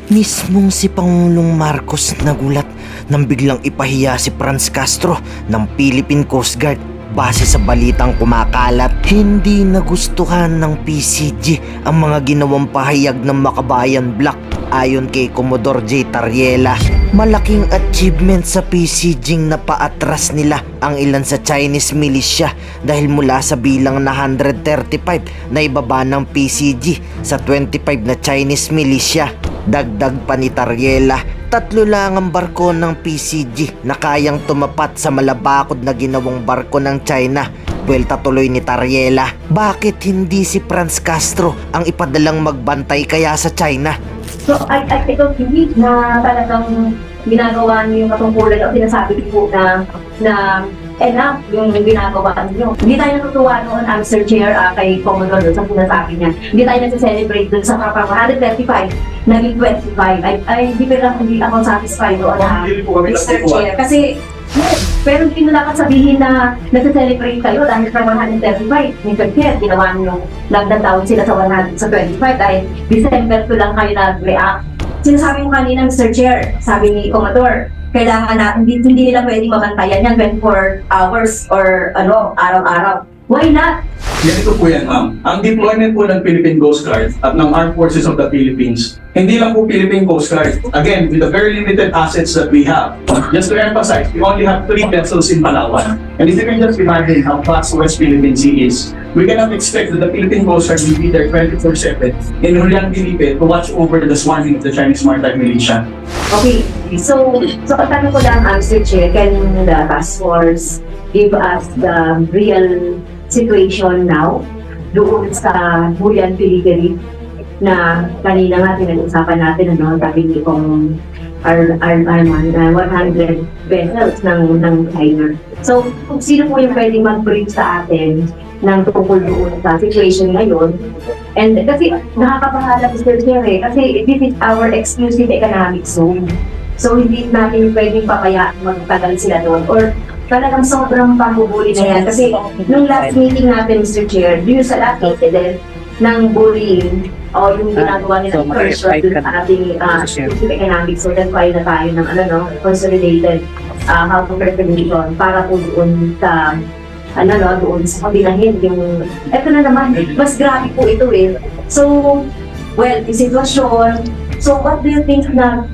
Mismong si Pangulong Marcos nagulat nang biglang ipahiya si Castro ng Philippine Coast Guard base sa balitang kumakalat. Hindi nagustuhan ng PCG ang mga ginawang pahayag ng Makabayan Black. Ayon kay Commodore J. Tarriela, malaking achievement sa PCG na paatras nila ang ilan sa Chinese militia dahil mula sa bilang na 135 na ibaba ng PCG sa 25 na Chinese militia. Dagdag pa ni Tarriela, 3 lang ang barko ng PCG na kayang tumapat sa malabakod na ginawang barko ng China. Buwelta tuloy ni Tarriela, bakit hindi si Castro ang ipadalang magbantay kaya sa China? So, I don't believe na talagang ginagawa niyo yung katungkulan o sinasabi ko na enough yung ginagawa niyo. Hindi tayo natutuwa noon, Mr. Chair, kay Commodore sa sinasabi niya. Hindi tayo nag-celebrate dun sa kapag 135, naging 25. Hindi ako satisfied doon, Mr. Chair. Kasi, pero hindi na dapat sabihin na nag-celebrate kayo dahil from 135, Mr. Chair, ginawa niyo nagdataon sila sa 25 dahil December 2 lang kayo nag-react. Sinasabi mo kanina, Mr. Chair, sabi ni Commodore, kailangan na, hindi nila pwedeng mabantayan yan 24 hours or araw-araw. Why not? Ganito po yan, ma'am. Ang deployment po ng Philippine Coast Guard at ng Armed Forces of the Philippines, hindi lang po Philippine Coast Guard. Again, with the very limited assets that we have, just to emphasize, we only have 3 vessels in Palawan. And if you can just imagine how vast West Philippine Sea is, we cannot expect that the Philippine Coast Guard will be there 24/7 in Julian Felipe to watch over the swarming of the Chinese Maritime Militia. Okay, so ang tanong ko lang, Mr. Chair, can the task force give us the real situation now doon sa Julian Felipe na kanina nga pinag-usapan natin, sabi ni kong Arman, 100 vessels ng China. So, kung sino po yung pwedeng mag-brief sa atin ng tungkol doon sa situation ngayon. And kasi nakakabahala, Mr. Chair, kasi this is our exclusive economic zone. So, hindi natin pwedeng papayaan magtagal sila doon. Or talagang sobrang pambubuli na yan. Kasi nung last meeting natin, Mr. Chair, due sa last incident ng bullying o yung ginagawa nila ng person dun sa ating exclusive economic zone, that's why na tayo ng consolidated housing resolution para po doon sa doon sa kabinahin yung, eto na naman, mas grabe po ito So, well, yung sitwasyon, so why do you think na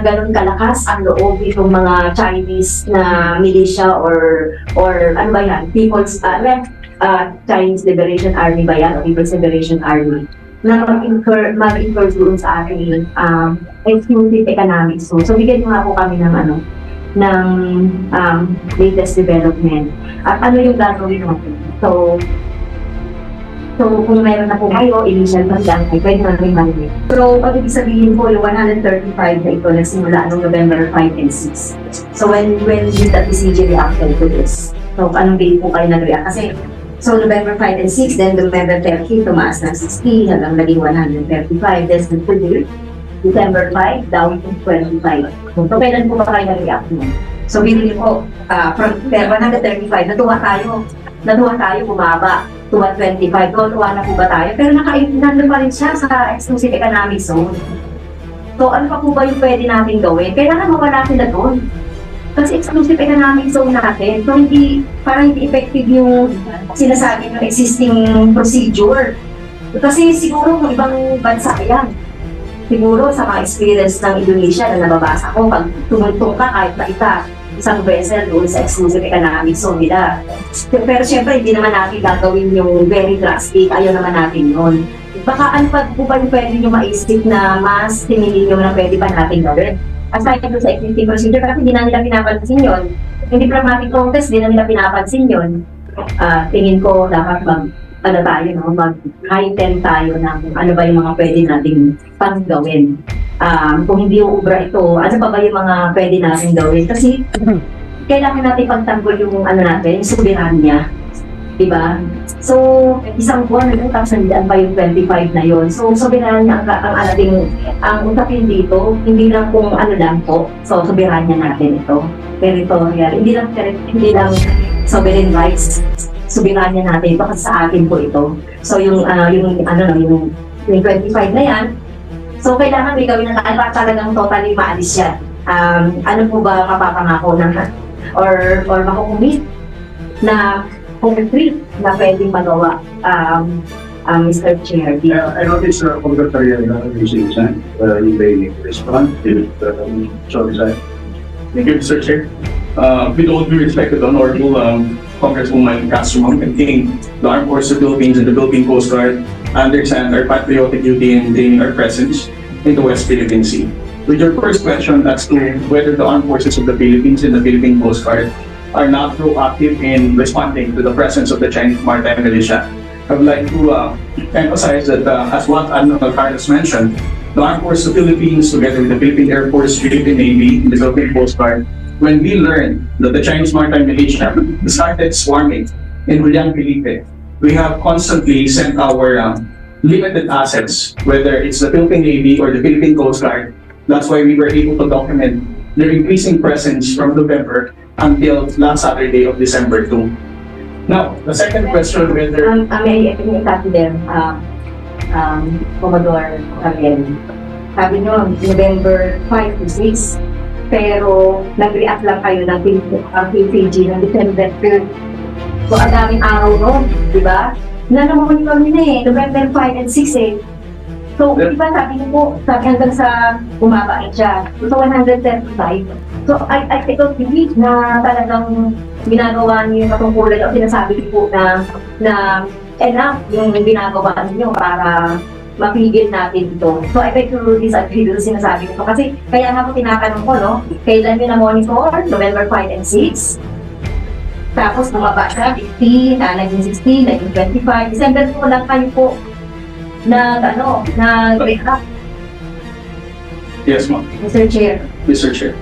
ganun kalakas ang loob itong mga Chinese na militia or ano ba yan, Chinese Liberation Army ba yan, o People's Liberation Army, na mag-incur doon sa ating exclusive economic zone. So, bigyan nyo nga po kami ng latest development. At ano yung gagawin natin? So kung mayroon na po kayo, initial fund lang, ay pwede natin marinig. So, pag ibig sabihin po, yung 135 na ito nagsimula noong November 5 and 6. So, when did the PCG reacted to this? So, anong date po kayo nag-react? Kasi, so November 5 and 6, then November 30, tumaas ng 60, hanggang naging 135. Then, today, December 5, down to 25. So, kailan po ba kayo nag-react mo? So, binili po, from 135, natuwa tayo, bumaba to 125. Natuwa na po ba tayo? Pero nandun pa rin siya sa exclusive economic zone. So, ano pa po ba yung pwede natin gawin? Kailangan mawala sila doon. Kasi exclusive economic zone natin. So, parang hindi effective yung sinasabi ng existing procedure. Kasi siguro kung ibang bansa yan, siguro sa mga experience ng Indonesia na nababasa ko, pag tumultong ka kahit na isang vessel doon sa exclusive economic zone nila. Pero syempre, hindi naman natin gagawin yung very drastic. Ayaw naman natin yun. Baka ano pa po ba yung pwede nyo maisip na mas tinilin nyo na pwede pa natin gawin? Aside doon sa existing procedure, kasi hindi na nila pinapansin yun. Yung diplomatic contest, hindi na nila pinapansin yun. Tingin ko dapat mag-heighten tayo ng ano ba yung mga pwede nating panggawin. Kung hindi uubra ito, ano pa ba yung mga pwede nating gawin? Kasi kailangan natin pagtanggol yung natin, yung soberanya. Diba? So, isang buwan na yung tapsandaan pa yung 25 na yun. So, soberanya ang usapin dito, hindi lang kung lang po. So, soberanya natin ito. Territorial. Hindi lang sovereign rights. Soberanya natin ito kasi sa atin po ito. So, yung 25 na yan, So, kailangan may gawin na talagang totally maalis yan. Ano po ba mapapangako na or makukumit na concrete na pwedeng magawa, Mr. Chair? I noticed Congress Tarriela using sign, you may respond to sorry, sir. Thank you, Mr. Chair. With all due respect to the Honorable Congresswoman Castro, I think the Armed Forces of the Philippines and the Philippine Coast Guard understand our patriotic duty in maintaining our presence in the West Philippine Sea. With your first question as to whether the Armed Forces of the Philippines and the Philippine Coast Guard are not proactive in responding to the presence of the Chinese maritime militia, I would like to emphasize that as what Admiral Carlos mentioned, the Armed Forces of the Philippines, together with the Philippine Air Force, Philippine Navy, and the Philippine Coast Guard, when we learned that the Chinese maritime militia started swarming in Julian Felipe, we have constantly sent our limited assets, whether it's the Philippine Navy or the Philippine Coast Guard. That's why we were able to document their increasing presence from November until last Saturday of December 2. Now, the second question, whether... May I them, Commodore Tarriela. Sabi nyo, November 5 to 6, pero nag-react lang kayo ng PCG ng December 3. So, ang daming araw nun, di ba? Nanamunin kami na November 5 and 6 So, di ba sabi niyo po, sabi hanggang sa bumaba siya. So, 135. So, I don't believe na talagang ginagawa niyo yung katungkulan o sinasabi niyo po na enough yung ginagawa niyo para mapigil natin ito. So, I beg to disagree doon sinasabi niyo. Kasi, kaya nga po tinatanong ko, no? Kailan niyo na-monitor? November 5 and 6? Tapos, bumaba siya, 15, 19, 16, 1925. December po lang kayo po nag-react. Yes, ma'am. Mr. Chair. Mr. Chair.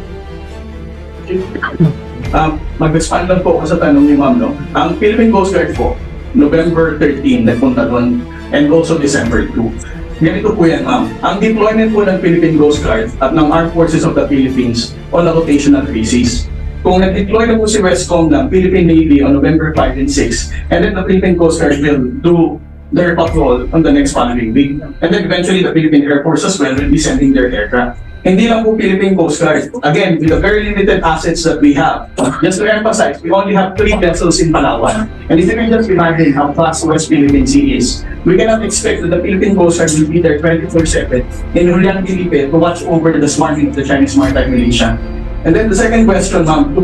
Mag-respond lang po ako sa tanong ni ma'am, no? Ang Philippine Coast Guard po, November 13, nagpunta doon, and also December 2. Ganito po yan, ma'am. Ang deployment po ng Philippine Coast Guard at ng Armed Forces of the Philippines on a rotational basis. Kung nag-deploy na po si Westcom ng Philippine Navy on November 5 and 6, and then the Philippine Coast Guard will do their patrol on the next following week. And then eventually the Philippine Air Force as well will be sending their aircraft. Hindi lang po Philippine Coast Guard. Again, with the very limited assets that we have, just to emphasize, we only have 3 vessels in Palawan. And if you can just imagine how vast West Philippine Sea is, we cannot expect that the Philippine Coast Guard will be there 24/7 in Julian Felipe to watch over the swarming of the Chinese maritime militia. And then the second question, ma'am,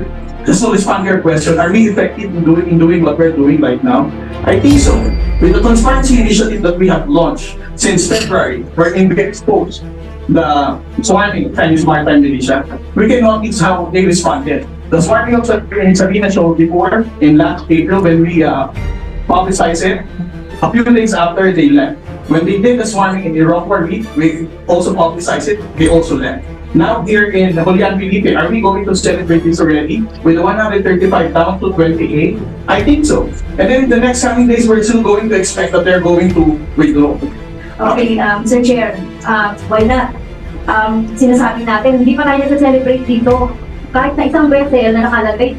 just to respond to your question, are we effective in doing what we're doing right now? I think so. With the transparency initiative that we have launched since February, wherein we exposed the swarming of Chinese maritime militia, we can notice how they responded. The swarming of Sabina Shoal before, in last April, when we publicized it, a few days after they left. When they did the swarming in Iroquois Reef, we also publicized it, they also left. Now here in Julian Felipe, are we going to celebrate this already? With the 135 down to 28? I think so. And then the next coming days, we're still going to expect that they're going to withdraw. Okay, Mr. Chair, why not? Sinasabi natin, hindi pa tayo nasa-celebrate dito. Kahit na isang vessel na nakalagay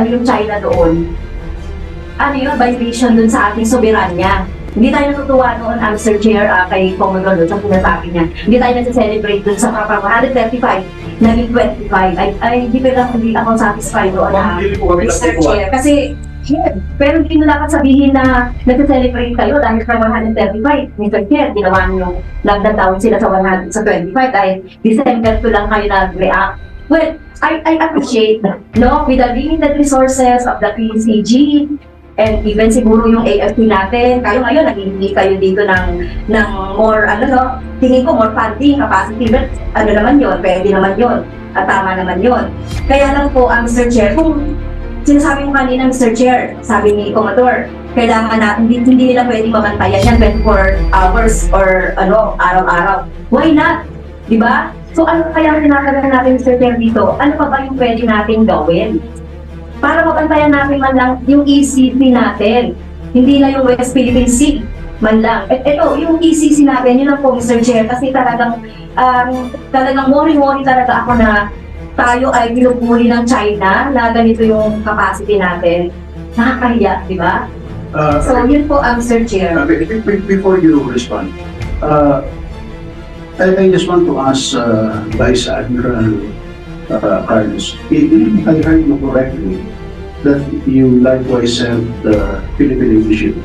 yung China doon, ano yun, violation dun sa ating soberanya. Hindi tayo natutuwa noon, Mr. Chair, kay Commodore doon sa sinasabi niya. Hindi tayo nasa-celebrate doon sa parang 135, naging 25. Hindi ako satisfied doon, Mr. Chair. Kasi, pero hindi na dapat sabihin na nasa-celebrate kayo dahil sa 135. Mr. Chair, ginawa niyo, nagdadawin sila sa 25 dahil December 2 lang kayo nag-react. Well, I appreciate that, no? With the limited resources of the PCG, and even siguro yung AFP natin, kayo ngayon, nag-iingi kayo dito ng more, tingin ko more funding, capacity, but naman yun, pwede naman yun, at tama naman yun. Kaya lang po, Mr. Chair, kung sinasabi mo kanina, Mr. Chair, sabi ni Commodore, kailangan natin, hindi nila pwedeng mabantayan yan 24 hours or araw-araw. Why not? Diba? So ano kaya tinatagan natin, Mr. Chair, dito? Ano pa ba yung pwede natin gawin? Para mabantayan natin man lang yung ECC natin. Hindi na yung West Philippine Sea man lang. Ito, yung ECC natin, yun lang po, Mr. Chair, kasi talagang worry talaga ako na tayo ay pinupuli ng China na ganito yung capacity natin. Nakakahiya, di ba? So, yun po, Mr. Chair. Before you respond, I just want to ask Vice Admiral Carlos, if I heard you correctly, that you likewise have the Philippine Navy ship.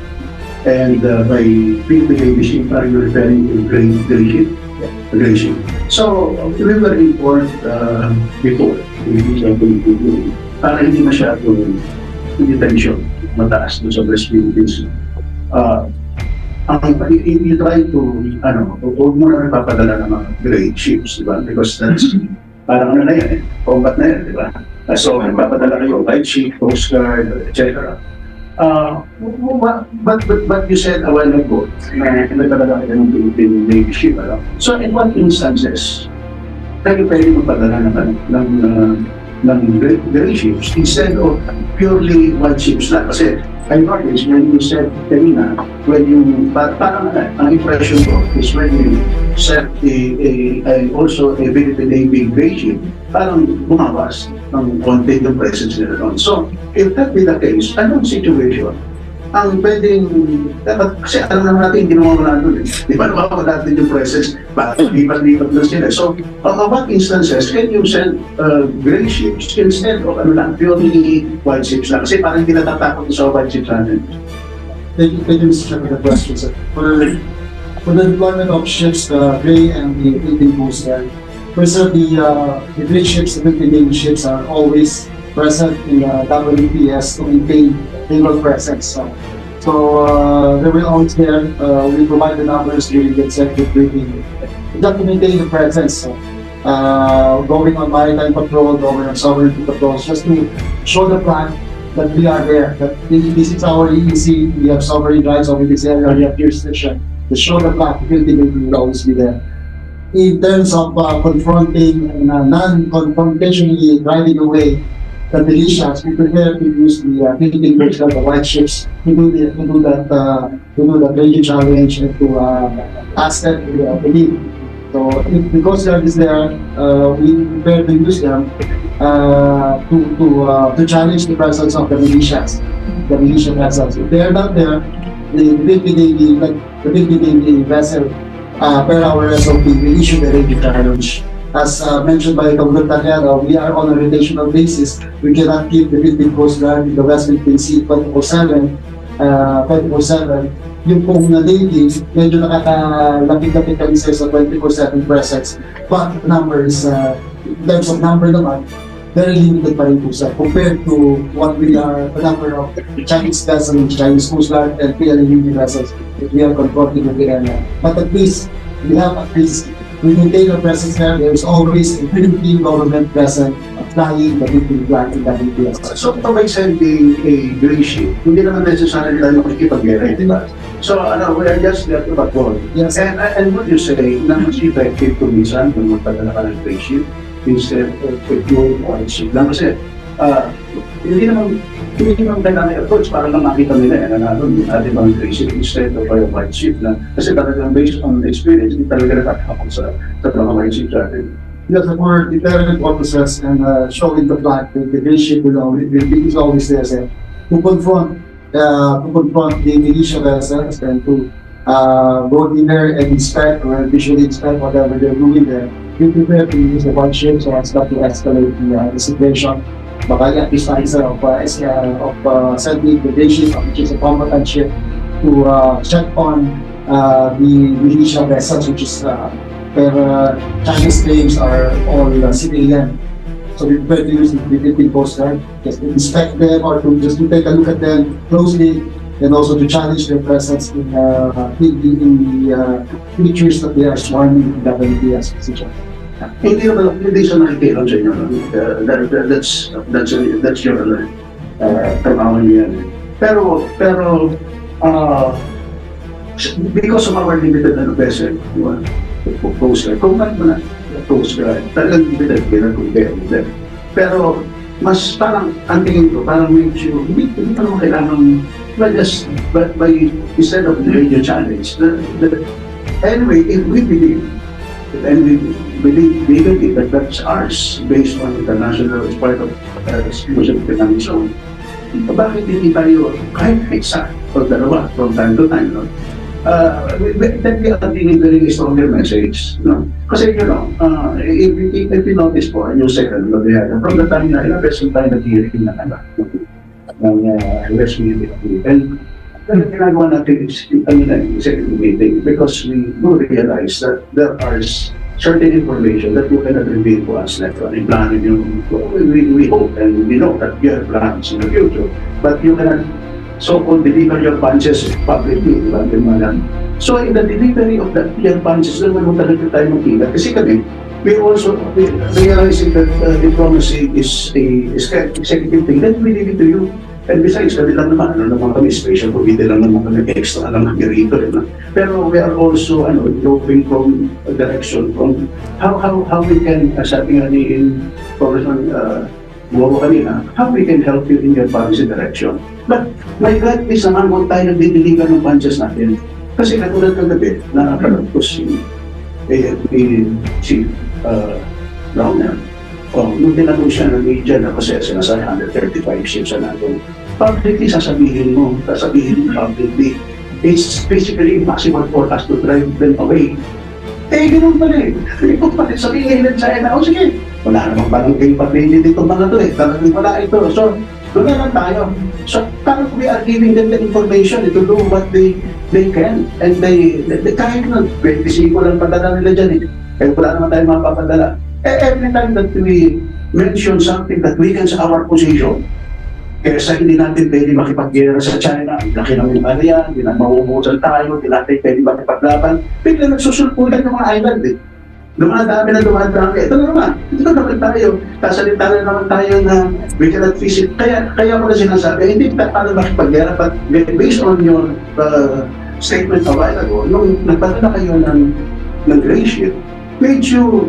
And by Philippine Navy ship, are you referring to gray ship? Gray ship. So, we were informed before, para hindi masyadong tension mataas doon sa West Philippines. You try to, huwag mo na nagpapadala ng mga great ships, di ba? Because that's, parang ano na yan, combat na yan, di ba? So, nagpapadala kayo, light ship, coast guard, etc. But you said a while ago, na nagpadala kayo ng Philippine Navy ship, ano? So, in what instances, kayo pwede magpadala ng great ships instead of purely white ships lang? Kasi, I noticed when you said kanina, when you, parang ang impression ko is when you said also a Philippine Navy gray ship, parang bumawas ng konti yung presence nila doon. So, if that be the case, anong situation? Ang pwedeng, kasi alam naman natin, hindi naman wala doon. Di ba naman natin yung presence, bakit lipat-lipat na sila. So, on what instances can you send gray ships instead of purely white ships lang? Kasi parang hindi natatakot sa white ships natin. Thank you, Mr. Chairman, for the question, sir. For the deployment of ships, the gray and the Philippine Coast Guard, first, sir, the gray ships, the Philippine Navy ships are always present in the WPS to maintain naval presence. So they will always there. We provide the numbers during the executive briefing. Just to maintain the presence, going on maritime patrol, going on sovereignty patrols, just to show the plan that we are there. That this is our EEC. We have sovereign rights over this area. We have jurisdiction. To show the plan, the Philippine Navy will always be there. In terms of confronting and non-confrontationally driving away the militias, we prefer to use the Philippine Coast Guard, the white ships, to do that radio challenge and to ask them to leave. So if the Coast Guard is there, we prefer to use them to challenge the presence of the militias, the militia vessels. If they are not there, the Philippine Navy vessel per our SOP will issue the radio challenge. As mentioned by Tarriela, we are on a rotational basis. We cannot keep the Philippine Coast Guard in the West Philippine Sea 24/7. Yung pong Navy, medyo nakakalapit-lapit kami sa 24/7 presence. But number is, in terms of number naman, very limited pa rin po sir, compared to what we are, the number of Chinese vessels, Chinese Coast Guard, and PLA vessels that we are confronting with the area. But at least, we maintain our presence there. There is always a Philippine government present flying the Philippine flag in the WPS. So, by sending a gray ship, hindi naman necessarily tayo makikipag-gera, di ba? So, we are just there to patrol. Yes. And would you say na mas effective kung minsan kung magpadala ka ng gray ship instead of pure white ship lang? Kasi, hindi naman kailangan approach para lang makita nila na naroon yung ating mga gray ship instead of a white ship lang. Kasi talagang based on experience, hindi talaga natatakot sa mga white ship natin. Yes, for deterrent purposes and showing the flag, the gray ship is always there, sir, to confront the militia vessels and to go in there and inspect or visually inspect whatever they're doing there. We prepare to use the white ship so as not to escalate the situation. Baka at least of sending the gray ship, which is a combatant ship, to check on the militia vessels, which is Chinese claims are all civilian. So we prefer to use the Philippine Coast Guard just to inspect them or to just to take a look at them closely and also to challenge their presence in the features that they are swarming in the WPS position. Hindi siya nakikialam sa inyo. That's your trabaho niya. Pero because of our limited vessel, Coast Guard, kung ano na Coast Guard, talagang limited compare with them. Pero mas parang ang tingin ko, parang medyo hindi pa naman kailangan by instead of the radio challenge. Anyway, if we believe and we believe that that's ours based on international as part of exclusive economic zone. Bakit hindi tayo kahit isa o dalawa from time to time, no? that we are delivering a stronger message, no? Kasi, if you notice po, yung second na biyaga, from the time na ilang beses tayo nag-hearing ng US meeting, and ginagawa natin is, second meeting, because we do realize that there are certain information that you cannot reveal to us, like in plan, we hope and we know that you have plans in the future, but you cannot so-called deliver your punches publicly, diba? So in the delivery of your punches, naman mo talaga tayo magkita. Kasi kami, we also realizing that diplomacy is a executive thing, then we leave it to you. And besides, kami lang naman, kami special, pumili lang naman kami extra lang ng rito. Pero we are also looking from a direction from how we can, sabi nga ni Congressman Moro kanina, how we can help you in your policy direction. But my God, please naman, huwag tayo nagdidiligan ng punches natin. Kasi katulad ng gabi, nakapanood ko si Browner. Nung tinanong siya ng media na kasi sinasabi 135 ships na natin, publicly sasabihin mo publicly, it's basically impossible for us to drive them away. Ganun pala eh. Kung pala sabihin ng China, sige, wala namang barangay pabili dito mga to talagang wala ito. So, doon na lang tayo. So, parang we are giving them the information to do what they can. And they kahit na 25 lang padala nila dyan wala naman tayong mapapadala. Every time that we mention something that weakens our position, kesa hindi natin pwede makipaggera sa China, laki ng mga yan, hindi na mauubusan tayo, hindi natin pwede makipaglaban, bigla nagsusulpulan ng mga island Dumadami. Ito naman tayo. Kasalita na naman tayo na we cannot visit. Kaya ko na sinasabi, hindi paano makipaggera, but based on your statement a while ago, nung nagpadala kayo ng gray ship, medyo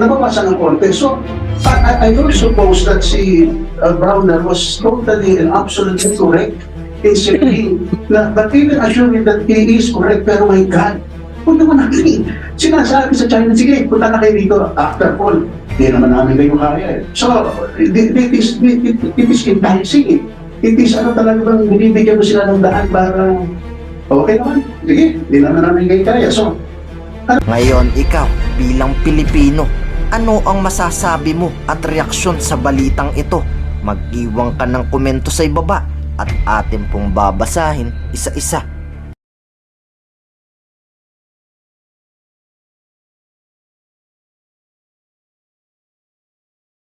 nababasa ng konti. So, I don't suppose that si Browner was totally and absolutely correct in saying na, but even assuming that he is correct, pero my God, huwag naman natin. Sinasabi sa China, sige, punta na kayo dito. After all, hindi naman namin kayo kaya. So, it is enticing. It is talaga bang binibigyan mo sila ng daan para okay naman. Sige, hindi naman namin kayo kaya. So, Ngayon, ikaw, bilang Pilipino, ano ang masasabi mo at reaksyon sa balitang ito? Mag-iwan ka ng komento sa ibaba at atin pong babasahin isa-isa.